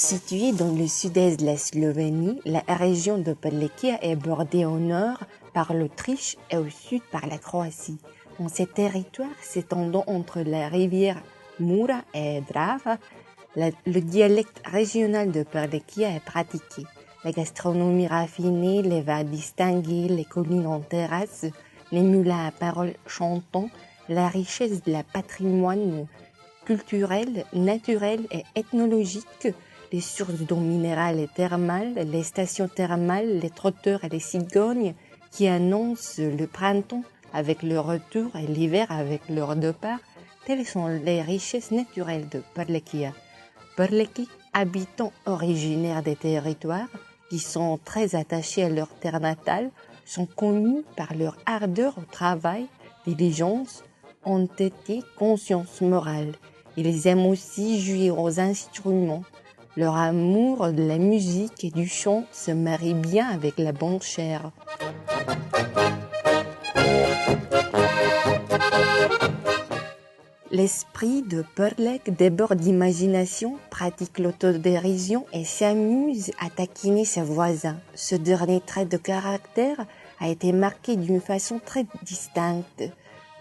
Située dans le sud-est de la Slovénie, la région de Prlekija est bordée au nord par l'Autriche et au sud par la Croatie. Dans ces territoires s'étendant entre la rivière Mura et Drava, le dialecte régional de Prlekija est pratiqué. La gastronomie raffinée, les vins distingués, les collines en terrasse, les moulins à paroles chantants, la richesse de la patrimoine culturel, naturel et ethnologique, les sources d'eau minérale et thermale, les stations thermales, les trotteurs et les cigognes qui annoncent le printemps avec leur retour et l'hiver avec leur départ, telles sont les richesses naturelles de Prlekija. Prleki, habitants originaires des territoires qui sont très attachés à leur terre natale, sont connus par leur ardeur au travail, diligence, honnêteté, conscience morale. Ils aiment aussi jouer aux instruments. Leur amour de la musique et du chant se marie bien avec la bonne chair. L'esprit de Prlek déborde d'imagination, pratique l'autodérision et s'amuse à taquiner ses voisins. Ce dernier trait de caractère a été marqué d'une façon très distincte.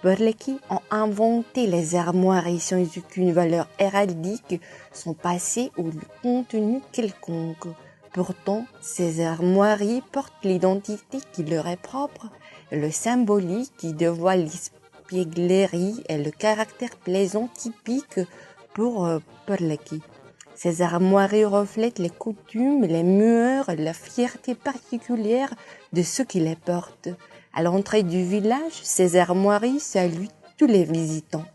Prleki ont inventé les armoiries sans aucune valeur héraldique, sans passé ou contenu quelconque. Pourtant, ces armoiries portent l'identité qui leur est propre, et le symbolique qui dévoile l'espièglerie et le caractère plaisant typique pour Prleki. Ces armoiries reflètent les coutumes, les mœurs, la fierté particulière de ceux qui les portent. À l'entrée du village, ces armoiries saluent tous les visitants.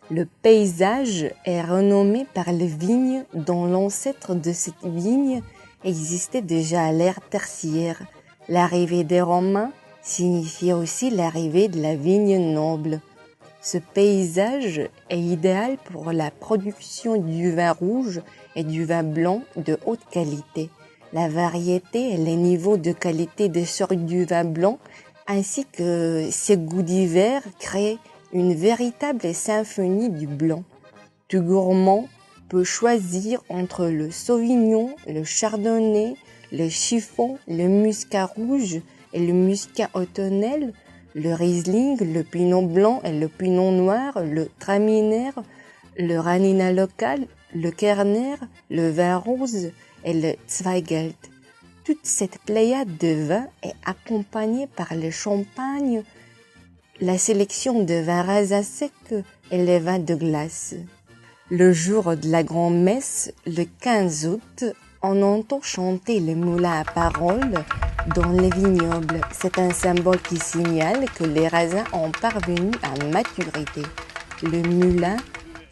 Le paysage est renommé par les vignes dont l'ancêtre de cette vigne existait déjà à l'ère tertiaire. L'arrivée des Romains signifiait aussi l'arrivée de la vigne noble. Ce paysage est idéal pour la production du vin rouge et du vin blanc de haute qualité. La variété et les niveaux de qualité des sortes du vin blanc ainsi que ses goûts divers créent une véritable symphonie du blanc. Tout gourmand peut choisir entre le sauvignon, le chardonnay, le chiffon, le muscat rouge et le muscat automnal, le riesling, le pinot blanc et le pinot noir, le traminer, le ranina local, le kerner, le vin rose et le zweigelt. Toute cette pléiade de vins est accompagnée par le champagne, la sélection de vins raisins secs et les vins de glace. Le jour de la grand-messe, le 15 août, on entend chanter le moulin à paroles dans les vignobles. C'est un symbole qui signale que les raisins ont parvenu à maturité. Le moulin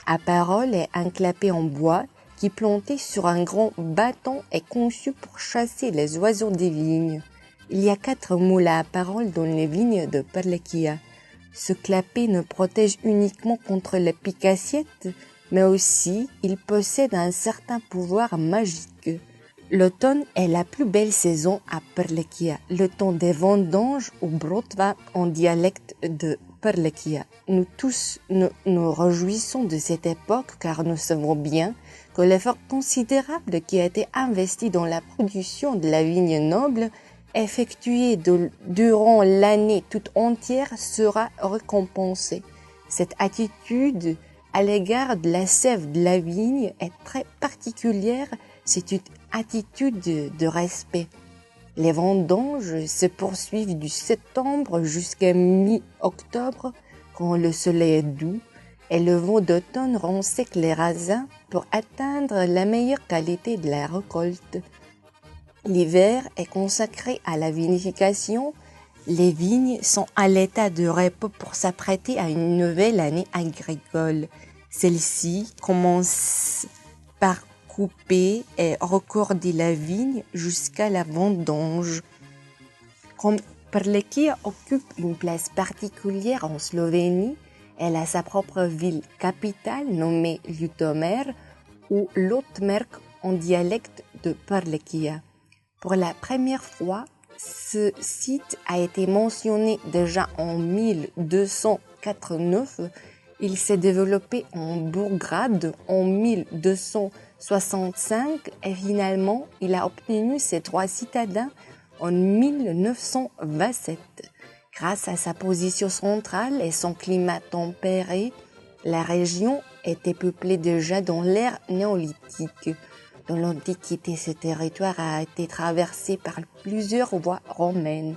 à paroles est un clapet en bois qui, planté sur un grand bâton, est conçu pour chasser les oiseaux des vignes. Il y a 4 moulins à paroles dans les vignes de Prlekija. Ce clapet ne protège uniquement contre les piques-assiettes, mais aussi il possède un certain pouvoir magique. L'automne est la plus belle saison à Prlekija, le temps des vendanges ou brotva en dialecte de Prlekija. Nous tous nous réjouissons de cette époque car nous savons bien que l'effort considérable qui a été investi dans la production de la vigne noble, effectué durant l'année toute entière, sera récompensé. Cette attitude à l'égard de la sève de la vigne est très particulière, c'est une attitude de respect. Les vendanges se poursuivent du septembre jusqu'à mi-octobre quand le soleil est doux et le vent d'automne rend sec les raisins pour atteindre la meilleure qualité de la récolte. L'hiver est consacré à la vinification. Les vignes sont à l'état de repos pour s'apprêter à une nouvelle année agricole. Celle-ci commence par couper et recorder la vigne jusqu'à la vendange. Comme Prlekija occupe une place particulière en Slovénie, elle a sa propre ville capitale nommée Ljutomer ou Lotmerk en dialecte de Prlekija. Pour la première fois, ce site a été mentionné déjà en 1289. Il s'est développé en Bourgrade en 1200 1965 et finalement il a obtenu ses droits citadins en 1927. Grâce à sa position centrale et son climat tempéré, la région était peuplée déjà dans l'ère néolithique. Dans l'Antiquité, ce territoire a été traversé par plusieurs voies romaines.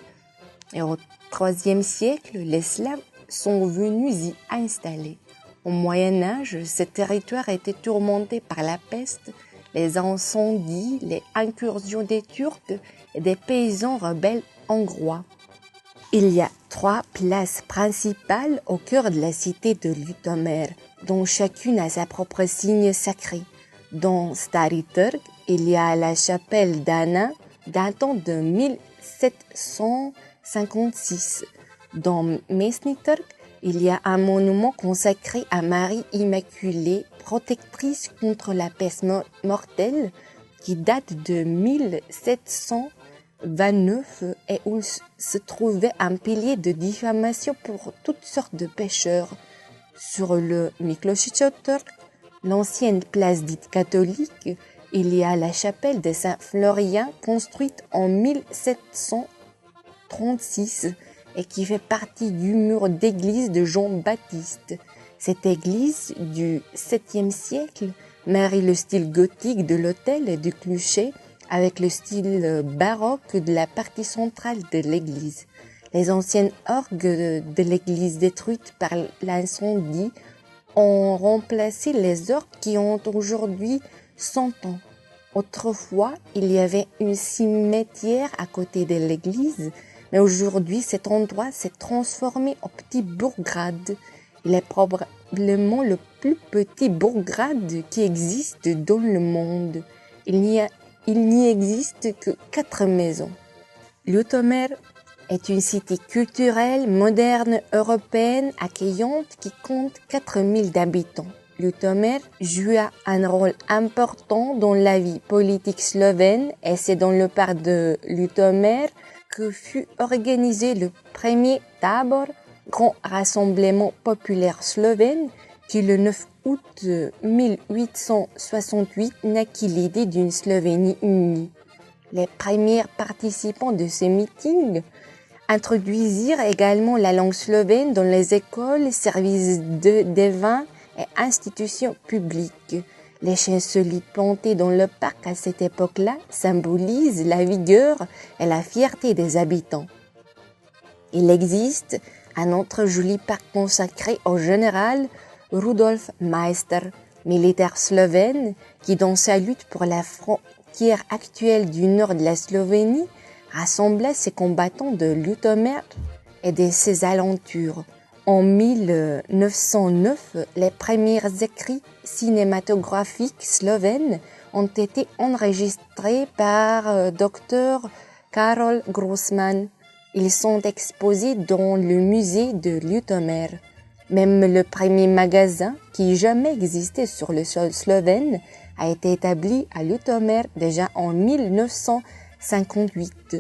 Et au IIIe siècle, les Slaves sont venus y installer. Au Moyen-Âge, ce territoire était tourmenté par la peste, les incendies, les incursions des Turcs et des paysans rebelles hongrois. Il y a 3 places principales au cœur de la cité de Ljutomer, dont chacune a sa propre signe sacré. Dans Stari Trg, il y a la chapelle d'Anna, datant de 1756. Dans Mesni Trg, il y a un monument consacré à Marie Immaculée, protectrice contre la peste mortelle, qui date de 1729 et où se trouvait un pilier de diffamation pour toutes sortes de pécheurs. Sur le Miklošić Trg, l'ancienne place dite catholique, il y a la chapelle de Saint-Florien construite en 1736 et qui fait partie du mur d'église de Jean-Baptiste. Cette église du 7e siècle marie le style gothique de l'autel et du clocher avec le style baroque de la partie centrale de l'église. Les anciennes orgues de l'église détruites par l'incendie ont remplacé les orgues qui ont aujourd'hui 100 ans. Autrefois, il y avait une cimetière à côté de l'église, mais aujourd'hui, cet endroit s'est transformé en petit bourgade. Il est probablement le plus petit bourgade qui existe dans le monde. Il n'y existe que 4 maisons. Ljutomer est une cité culturelle, moderne, européenne, accueillante qui compte 4000 habitants. Ljutomer joua un rôle important dans la vie politique slovène et c'est dans le parc de Ljutomer que fut organisé le premier Tabor, grand rassemblement populaire slovène, qui le 9 août 1868 naquit l'idée d'une Slovénie unie. Les premiers participants de ce meeting introduisirent également la langue slovène dans les écoles, services des vins et institutions publiques. Les chênes solides plantés dans le parc à cette époque-là symbolisent la vigueur et la fierté des habitants. Il existe un autre joli parc consacré au général Rudolf Meister, militaire slovène qui, dans sa lutte pour la frontière actuelle du nord de la Slovénie, rassembla ses combattants de Ljutomer et de ses alentours. En 1909, les premiers écrits cinématographiques slovènes ont été enregistrés par Dr. Karol Grossman. Ils sont exposés dans le musée de Ljutomer. Même le premier magasin qui jamais existait sur le sol slovène a été établi à Ljutomer déjà en 1958.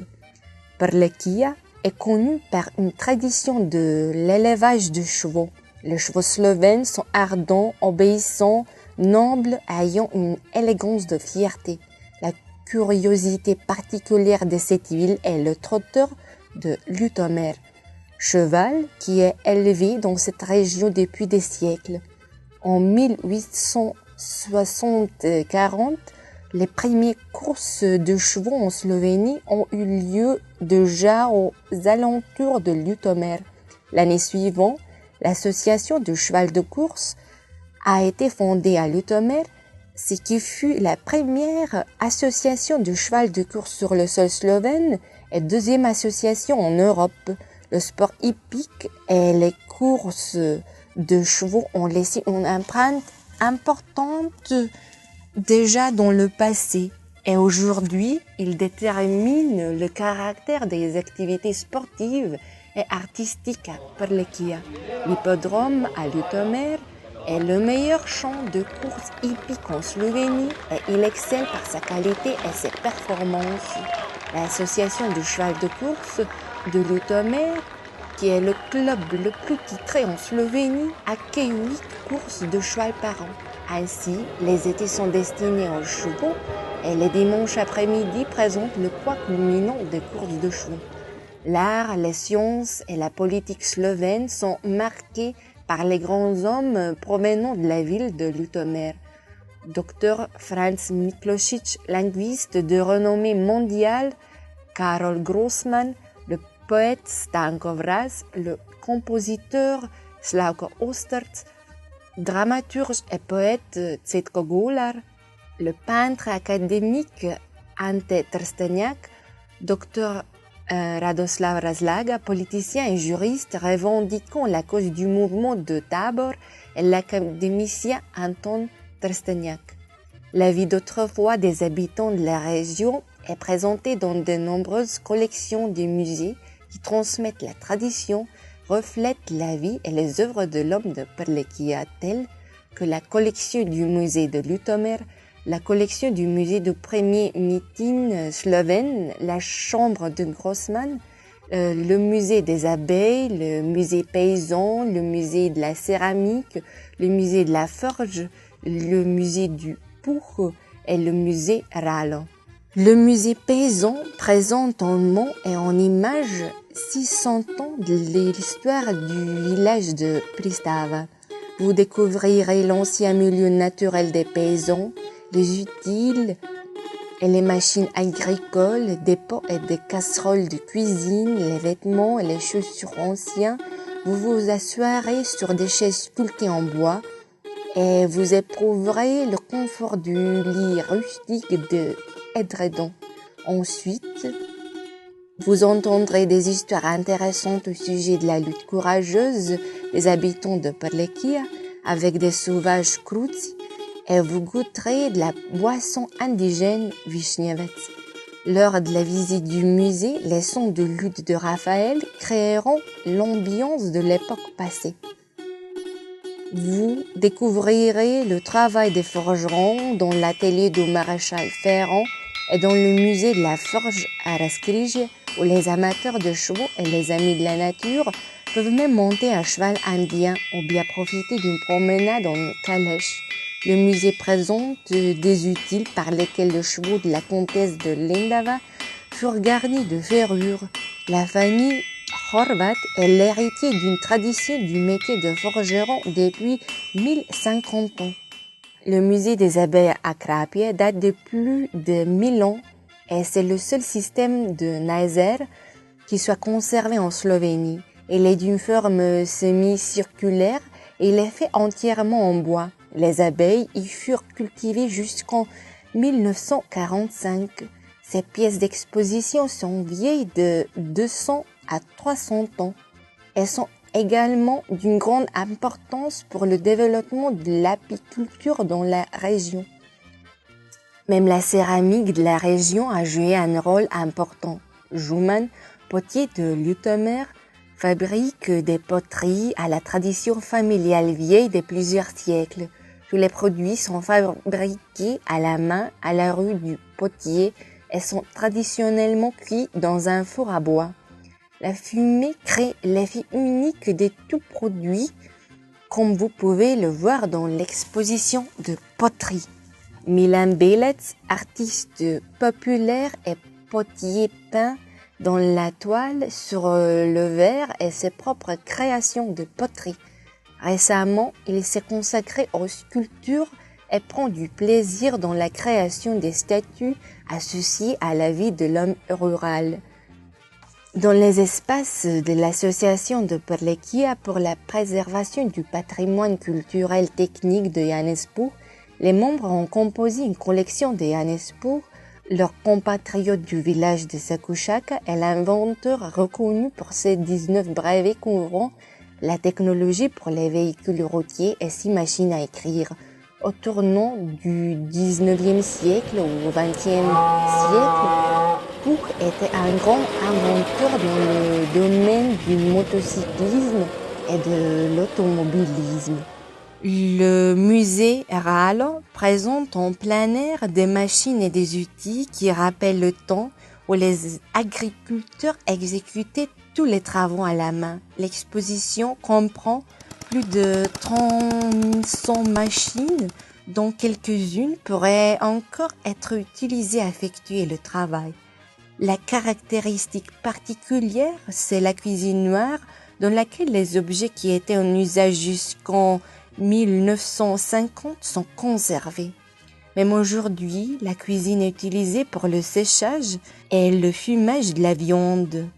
Prlekija est connu par une tradition de l'élevage de chevaux. Les chevaux slovènes sont ardents, obéissants, nobles, ayant une élégance de fierté. La curiosité particulière de cette ville est le trotteur de Ljutomer, cheval qui est élevé dans cette région depuis des siècles. En 1840, les premières courses de chevaux en Slovénie ont eu lieu déjà aux alentours de Ljutomer. L'année suivante, l'association de cheval de course a été fondée à Ljutomer, ce qui fut la première association de cheval de course sur le sol slovène et deuxième association en Europe. Le sport hippique et les courses de chevaux ont laissé une empreinte importante déjà dans le passé et aujourd'hui, ils déterminent le caractère des activités sportives et artistiques à Prlekija. L'hippodrome à Ljutomer est le meilleur champ de course hippique en Slovénie et il excelle par sa qualité et ses performances. L'association du cheval de course de Ljutomer qui est le club le plus titré en Slovénie, accueille 8 courses de cheval par an. Ainsi, les étés sont destinés aux chevaux et les dimanches après-midi présentent le poids culminant des courses de chevaux. L'art, les sciences et la politique slovène sont marqués par les grands hommes provenant de la ville de Ljutomer. Dr Franz Miklošić, linguiste de renommée mondiale, Karol Grossman, le poète Stanko Vraz, le compositeur Slavko Osterc, dramaturge et poète Cvetko Gular, le peintre académique Ante Trstenjak, Dr Radoslav Razlaga, politicien et juriste revendiquant la cause du mouvement de Tabor, et l'académicien Anton Trstenjak. La vie d'autrefois des habitants de la région est présentée dans de nombreuses collections des musées qui transmettent la tradition, reflètent la vie et les œuvres de l'homme de Prlekija, telles que la collection du musée de Ljutomer, la collection du musée du premier mitin slovène, la chambre de Grossman, le musée des abeilles, le musée paysan, le musée de la céramique, le musée de la forge, le musée du Puch et le musée Ralo. Le musée paysan présente en mots et en images 600 ans de l'histoire du village de Pristava. Vous découvrirez l'ancien milieu naturel des paysans, les utiles et les machines agricoles, des pots et des casseroles de cuisine, les vêtements et les chaussures anciens. Vous vous asseoirez sur des chaises sculptées en bois et vous éprouverez le confort du lit rustique de Edredon. Ensuite, vous entendrez des histoires intéressantes au sujet de la lutte courageuse des habitants de Prlekija avec des sauvages Kruci et vous goûterez de la boisson indigène Višnjevec. Lors de la visite du musée, les sons de lutte de Raphaël créeront l'ambiance de l'époque passée. Vous découvrirez le travail des forgerons dans l'atelier du maréchal Ferrand et dans le musée de la forge à Raskrije, où les amateurs de chevaux et les amis de la nature peuvent même monter un cheval indien ou bien profiter d'une promenade en calèche. Le musée présente des utiles par lesquels les chevaux de la comtesse de Lendava furent garnis de ferrures. La famille Horvat est l'héritier d'une tradition du métier de forgeron depuis 1050 ans. Le musée des abeilles à Krapje date de plus de 1000 ans et c'est le seul système de Neisser qui soit conservé en Slovénie. Il est d'une forme semi-circulaire et il est fait entièrement en bois. Les abeilles y furent cultivées jusqu'en 1945. Ces pièces d'exposition sont vieilles de 200 à 300 ans. Elles sont également d'une grande importance pour le développement de l'apiculture dans la région. Même la céramique de la région a joué un rôle important. Jouman, potier de Ljutomer, fabrique des poteries à la tradition familiale vieille de plusieurs siècles. Tous les produits sont fabriqués à la main à la rue du Potier et sont traditionnellement cuits dans un four à bois. La fumée crée l'effet unique des tout produits, comme vous pouvez le voir dans l'exposition de poterie. Milan Belec, artiste populaire et potier peint dans la toile, sur le verre et ses propres créations de poterie. Récemment, il s'est consacré aux sculptures et prend du plaisir dans la création des statues associées à la vie de l'homme rural. Dans les espaces de l'association de Prlekija pour la préservation du patrimoine culturel technique de Janespur, les membres ont composé une collection de Janespur. Leur compatriote du village de Sakušaka est l'inventeur reconnu pour ses 19 brevets couvrant la technologie pour les véhicules routiers et 6 machines à écrire. Au tournant du 19e siècle au 20e siècle, Puch était un grand inventeur dans le domaine du motocyclisme et de l'automobilisme. Le musée Ralo présente en plein air des machines et des outils qui rappellent le temps où les agriculteurs exécutaient tous les travaux à la main. L'exposition comprend plus de 300 machines, dont quelques-unes pourraient encore être utilisées à effectuer le travail. La caractéristique particulière, c'est la cuisine noire, dans laquelle les objets qui étaient en usage jusqu'en 1950 sont conservés. Même aujourd'hui, la cuisine est utilisée pour le séchage et le fumage de la viande.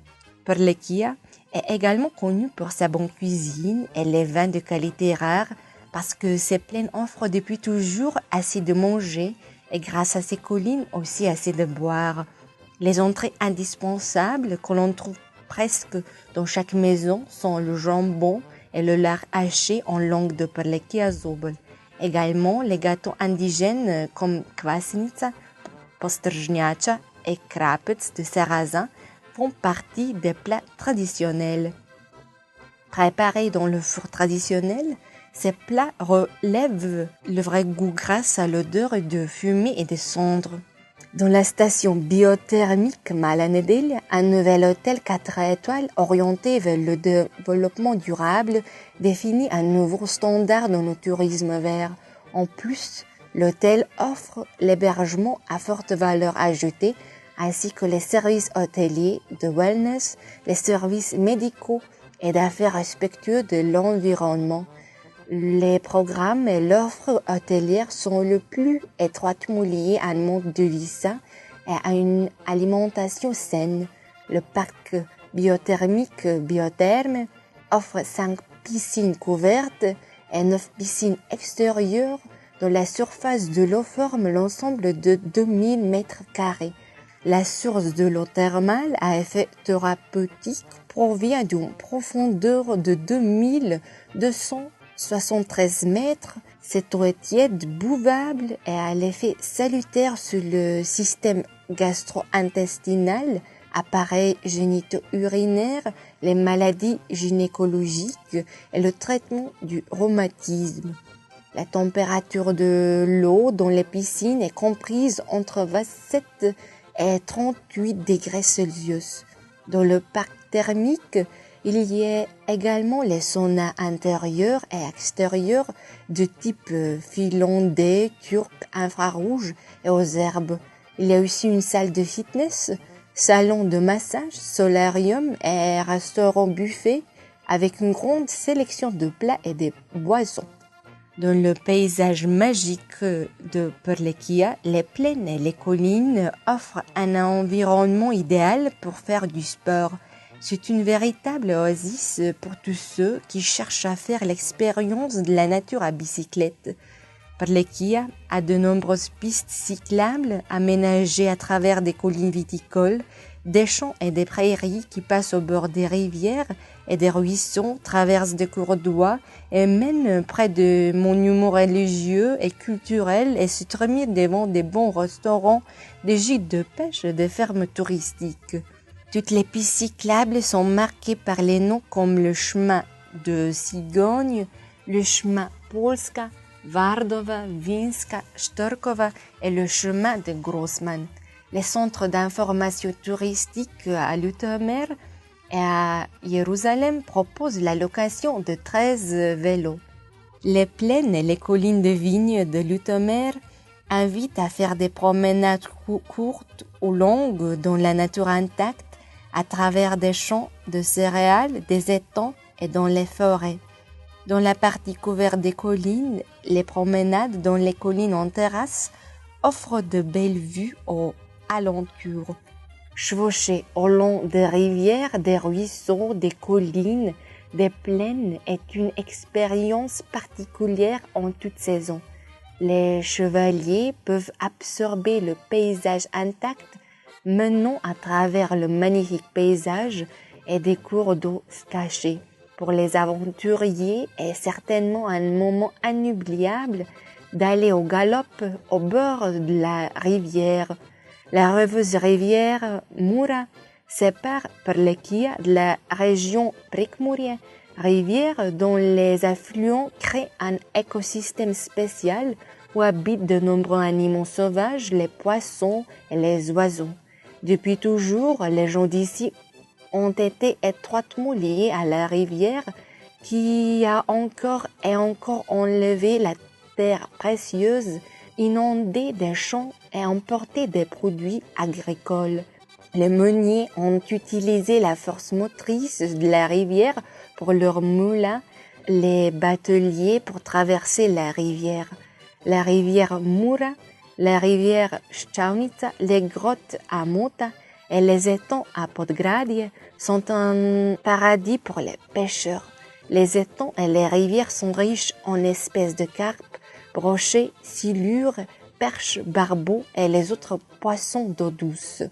Përlëkia est également connue pour sa bonne cuisine et les vins de qualité rare parce que ces plaines offrent depuis toujours assez de manger et grâce à ces collines aussi assez de boire. Les entrées indispensables que l'on trouve presque dans chaque maison sont le jambon et le lard haché en langue de Përlëkia zobel. Également, les gâteaux indigènes comme kvasnica, postržnjača et krapec de sarrasin font partie des plats traditionnels. Préparés dans le four traditionnel, ces plats relèvent le vrai goût grâce à l'odeur de fumée et de cendres. Dans la station biothermique Malanedelj, un nouvel hôtel 4 étoiles orienté vers le développement durable définit un nouveau standard dans le tourisme vert. En plus, l'hôtel offre l'hébergement à forte valeur ajoutée ainsi que les services hôteliers de wellness, les services médicaux et d'affaires respectueux de l'environnement. Les programmes et l'offre hôtelière sont le plus étroitement liés à un mode de vie sain et à une alimentation saine. Le parc biothermique Biotherme offre 5 piscines couvertes et 9 piscines extérieures dont la surface de l'eau forme l'ensemble de 2000 mètres carrés. La source de l'eau thermale à effet thérapeutique provient d'une profondeur de 2273 mètres. Cette eau est tiède, bouvable et a l'effet salutaire sur le système gastro-intestinal, appareils génito-urinaires, les maladies gynécologiques et le traitement du rhumatisme. La température de l'eau dans les piscines est comprise entre 27 et 38 degrés Celsius. Dans le parc thermique, il y a également les saunas intérieurs et extérieurs de type finlandais, turc, infrarouge et aux herbes. Il y a aussi une salle de fitness, salon de massage, solarium et restaurant buffet avec une grande sélection de plats et de boissons. Dans le paysage magique de Përlëkia, les plaines et les collines offrent un environnement idéal pour faire du sport. C'est une véritable oasis pour tous ceux qui cherchent à faire l'expérience de la nature à bicyclette. Përlëkia a de nombreuses pistes cyclables aménagées à travers des collines viticoles, des champs et des prairies qui passent au bord des rivières et des ruisseaux, traversent des cours d'eau et mènent près de monuments religieux et culturels et se terminent devant des bons restaurants, des gîtes de pêche et des fermes touristiques. Toutes les pistes cyclables sont marquées par les noms comme le chemin de Cigogne, le chemin Polska, Vardova, Vinska, Štorkova et le chemin de Grossman. Les centres d'information touristique à Ljutomer et à Jérusalem proposent la location de 13 vélos. Les plaines et les collines de vignes de Ljutomer invitent à faire des promenades courtes ou longues dans la nature intacte à travers des champs de céréales, des étangs et dans les forêts. Dans la partie couverte des collines, les promenades dans les collines en terrasse offrent de belles vues aux alentours. Chevaucher au long des rivières, des ruisseaux, des collines, des plaines est une expérience particulière en toute saison. Les chevaliers peuvent absorber le paysage intact menant à travers le magnifique paysage et des cours d'eau cachés. Pour les aventuriers, est certainement un moment inoubliable d'aller au galop au bord de la rivière. La rêveuse rivière Mura sépare Përlëkia de la région Prekmurje, rivière dont les affluents créent un écosystème spécial où habitent de nombreux animaux sauvages, les poissons et les oiseaux. Depuis toujours, les gens d'ici ont été étroitement liés à la rivière qui a encore et encore enlevé la terre précieuse, inondé des champs et emporté des produits agricoles. Les meuniers ont utilisé la force motrice de la rivière pour leurs moulins, les bateliers pour traverser la rivière Mura, la rivière Ščavnica, les grottes à Mota et les étangs à Podgradje sont un paradis pour les pêcheurs. Les étangs et les rivières sont riches en espèces de carpes, brochets, silures, perches, barbeaux et les autres poissons d'eau douce.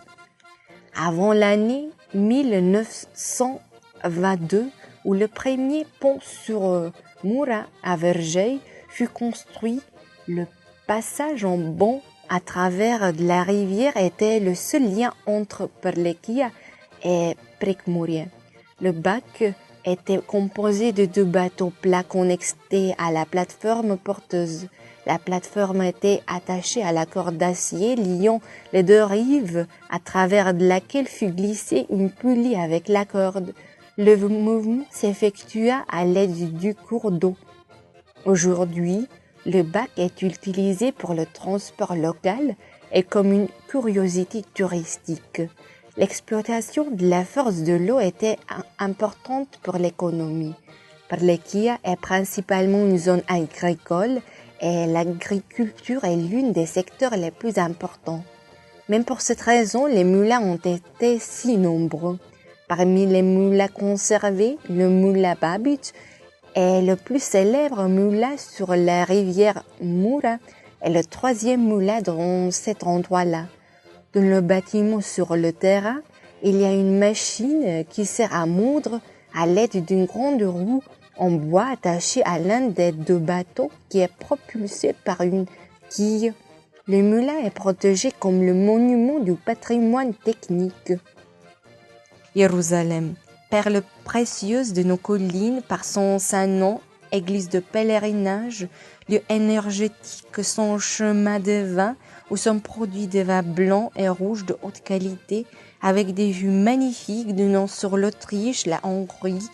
Avant l'année 1922, où le premier pont sur Mura à Vergei fut construit, le passage en banc à travers la rivière était le seul lien entre Prlekija et Prekmurje. Le bac était composé de 2 bateaux plats connectés à la plateforme porteuse. La plateforme était attachée à la corde d'acier liant les 2 rives, à travers laquelle fut glissée une poulie avec la corde. Le mouvement s'effectua à l'aide du cours d'eau. Aujourd'hui, le bac est utilisé pour le transport local et comme une curiosité touristique. L'exploitation de la force de l'eau était importante pour l'économie. Prlekija est principalement une zone agricole et l'agriculture est l'une des secteurs les plus importants. Même pour cette raison, les moulins ont été si nombreux. Parmi les moulins conservés, le moulin Babić est le plus célèbre moulin sur la rivière Mura et le 3e moulin dans cet endroit-là. Dans le bâtiment sur le terrain, il y a une machine qui sert à moudre à l'aide d'une grande roue en bois attachée à l'un des 2 bateaux qui est propulsé par une quille. Le moulin est protégé comme le monument du patrimoine technique. Jérusalem, perle précieuse de nos collines par son saint nom, église de pèlerinage, lieu énergétique, son chemin de vin où sont produits des vins blancs et rouges de haute qualité avec des vues magnifiques donnant sur l'Autriche, la Hongrie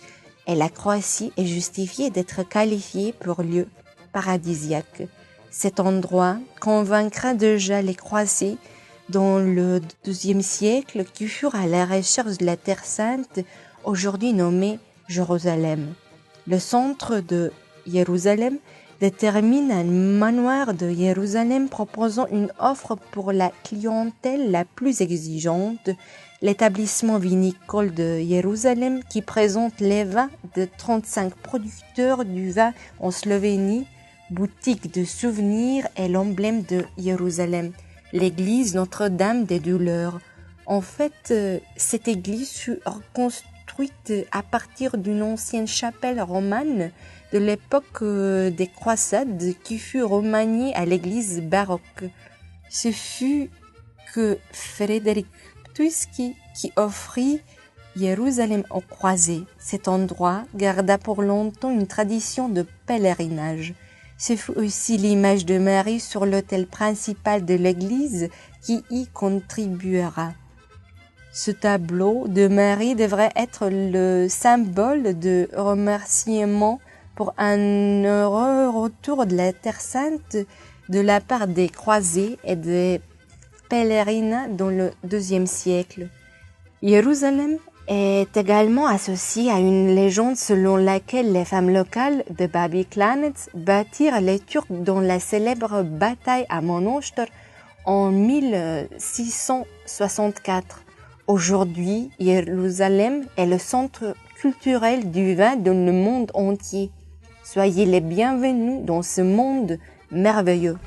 et la Croatie est justifié d'être qualifié pour lieu paradisiaque. Cet endroit convaincra déjà les Croates dans le XIIe siècle qui furent à la recherche de la Terre Sainte, aujourd'hui nommée Jérusalem. Le centre de Jérusalem détermine un manoir de Jérusalem proposant une offre pour la clientèle la plus exigeante, l'établissement vinicole de Jérusalem qui présente les vins de 35 producteurs du vin en Slovénie, boutique de souvenirs et l'emblème de Jérusalem, l'église Notre-Dame des Douleurs. En fait, cette église fut reconstruite à partir d'une ancienne chapelle romane de l'époque des croisades qui fut remaniée à l'église baroque. Ce fut que Frédéric Ptuski qui offrit Jérusalem aux croisés. Cet endroit garda pour longtemps une tradition de pèlerinage. Ce fut aussi l'image de Marie sur l'autel principal de l'église qui y contribuera. Ce tableau de Marie devrait être le symbole de remerciement pour un heureux retour de la Terre Sainte de la part des croisés et des pèlerins dans le IIe siècle. Jérusalem est également associé à une légende selon laquelle les femmes locales de Babi Klanets battirent les Turcs dans la célèbre bataille à Monostor en 1664. Aujourd'hui, Jérusalem est le centre culturel du vin dans le monde entier. Soyez les bienvenus dans ce monde merveilleux.